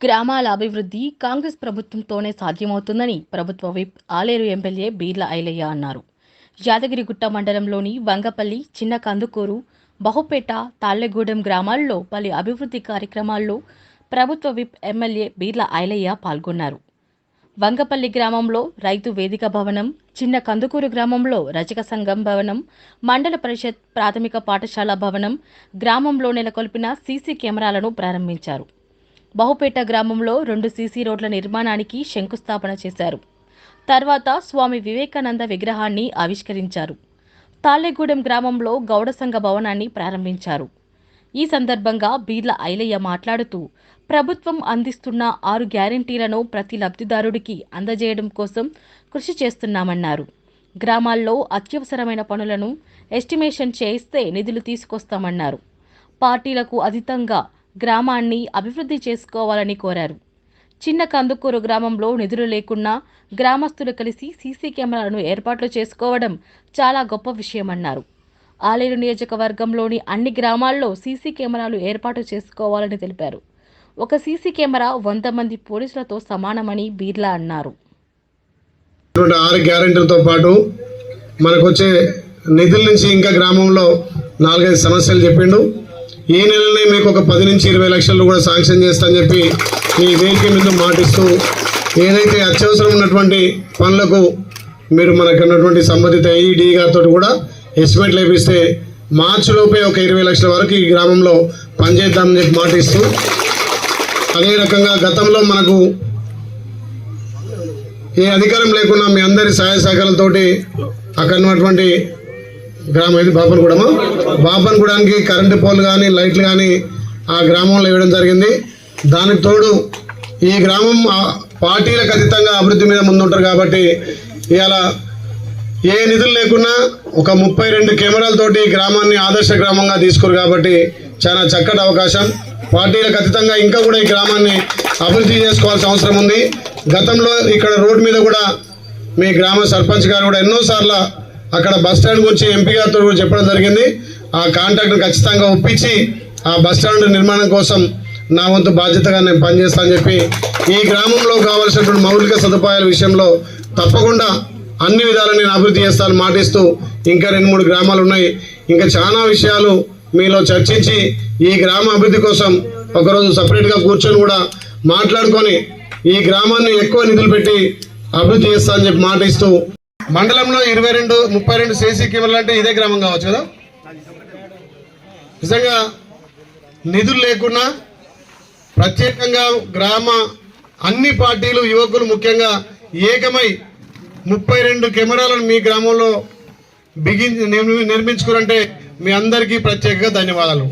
గ్రామాల అభివృద్ధి కాంగ్రెస్ ప్రభుత్వంతోనే సాధ్యమవుతుందని ప్రభుత్వ విప్ ఆలేరు ఎమ్మెల్యే బీర్ల ఐలయ్య అన్నారు. యాదగిరిగుట్ట మండలంలోని వంగపల్లి, చిన్న కందుకూరు, బహుపేట, తాళ్లెగూడెం గ్రామాల్లో పలు అభివృద్ధి కార్యక్రమాల్లో ప్రభుత్వ విప్ ఎమ్మెల్యే బీర్ల ఐలయ్య పాల్గొన్నారు. వంగపల్లి గ్రామంలో రైతు వేదిక భవనం, చిన్న కందుకూరు గ్రామంలో రజక సంఘం భవనం, మండల పరిషత్ ప్రాథమిక పాఠశాల భవనం, గ్రామంలో నెలకొల్పిన సీసీ కెమెరాలను ప్రారంభించారు. బహుపేట గ్రామంలో 2 సీసీ రోడ్ల నిర్మాణానికి శంకుస్థాపన చేశారు. తర్వాత స్వామి వివేకానంద విగ్రహాన్ని ఆవిష్కరించారు. తాళ్లెగూడెం గ్రామంలో గౌడ సంఘ భవనాన్ని ప్రారంభించారు. ఈ సందర్భంగా బీర్ల ఐలయ్య మాట్లాడుతూ ప్రభుత్వం అందిస్తున్న 6 గ్యారెంటీలను ప్రతి లబ్ధిదారుడికి అందజేయడం కోసం కృషి చేస్తున్నామన్నారు. గ్రామాల్లో అత్యవసరమైన పనులను ఎస్టిమేషన్ చేయిస్తే నిధులు తీసుకొస్తామన్నారు. పార్టీలకు అతీతంగా గ్రామాన్ని అభివృద్ధి చేసుకోవాలని కోరారు. చిన్న కందుకూరు గ్రామంలో నిధులు లేకున్నా గ్రామస్తులు కలిసి సీసీ కెమెరాలను ఏర్పాట్లు చేసుకోవడం చాలా గొప్ప విషయమన్నారు. ఆలేరు నియోజకవర్గంలోని అన్ని గ్రామాల్లో సీసీ కెమెరాలు ఏర్పాటు చేసుకోవాలని తెలిపారు. ఒక సీసీ కెమెరా 100 మంది పోలీసులతో సమానమని బీర్లా అన్నారు. 6 గ్యారెంటీలతో పాటు మనకొచ్చే నిధుల నుంచి ఇంకా గ్రామంలో 4-5 సమస్యలు చెప్పిండు. ఈ నెలనే మీకు ఒక 10 నుంచి 20 లక్షలు కూడా శాంక్షన్ చేస్తా అని చెప్పి ఈ వేదిక మీద మాటిస్తూ, ఏదైతే అత్యవసరం ఉన్నటువంటి పనులకు మీరు మనకు ఉన్నటువంటి సంబంధిత ఏఈడి గారితో కూడా ఎస్టిమేట్లు వేపిస్తే మార్చిలోపే ఒక 20 లక్షల వరకు ఈ గ్రామంలో పనిచేద్దామని చెప్పి మాటిస్తూ, అదే రకంగా గతంలో మనకు ఏ అధికారం లేకున్నా మీ అందరి సహాయ సహకారాలతోటి అక్కడ ఉన్నటువంటి గ్రామం ఇది బాపన్గూడానికి కరెంటు పోల్ కానీ లైట్లు కానీ ఆ గ్రామంలో ఇవ్వడం జరిగింది. దానికి తోడు ఈ గ్రామం పార్టీలకు అతీతంగా అభివృద్ధి మీద ముందుంటారు కాబట్టి ఇవాళ ఏ నిధులు లేకున్నా ఒక 32 కెమెరాలతోటి గ్రామాన్ని ఆదర్శ గ్రామంగా తీసుకురు కాబట్టి చాలా చక్కటి అవకాశం. పార్టీలకు అతీతంగా ఇంకా కూడా ఈ గ్రామాన్ని అభివృద్ధి చేసుకోవాల్సిన అవసరం ఉంది. గతంలో ఇక్కడ రోడ్డు మీద కూడా మీ గ్రామ సర్పంచ్ గారు కూడా ఎన్నోసార్లు అక్కడ బస్ స్టాండ్ గురించి ఎంపీ గారితో కూడా చెప్పడం జరిగింది. ఆ కాంట్రాక్ట్ను ఖచ్చితంగా ఒప్పించి ఆ బస్ స్టాండ్ నిర్మాణం కోసం నా వంతు బాధ్యతగా నేను పనిచేస్తానని చెప్పి ఈ గ్రామంలో కావాల్సినటువంటి మౌలిక సదుపాయాల విషయంలో తప్పకుండా అన్ని విధాలు నేను అభివృద్ధి చేస్తాను మాటిస్తూ, ఇంకా 2-3 గ్రామాలు ఉన్నాయి. ఇంకా చాలా విషయాలు మీలో చర్చించి ఈ గ్రామ అభివృద్ధి కోసం ఒకరోజు సపరేట్గా కూర్చొని కూడా మాట్లాడుకొని ఈ గ్రామాన్ని ఎక్కువ నిధులు పెట్టి అభివృద్ధి చేస్తానని చెప్పి మాటిస్తూ, మండలంలో 32 సీసీ కెమెరాలు అంటే ఇదే గ్రామం కావచ్చు కదా. నిజంగా నిధులు లేకున్నా ప్రత్యేకంగా గ్రామ అన్ని పార్టీలు యువకులు ముఖ్యంగా ఏకమై 32 కెమెరాలను మీ గ్రామంలో నిర్మించుకురంటే మీ అందరికీ ప్రత్యేకంగా ధన్యవాదాలు.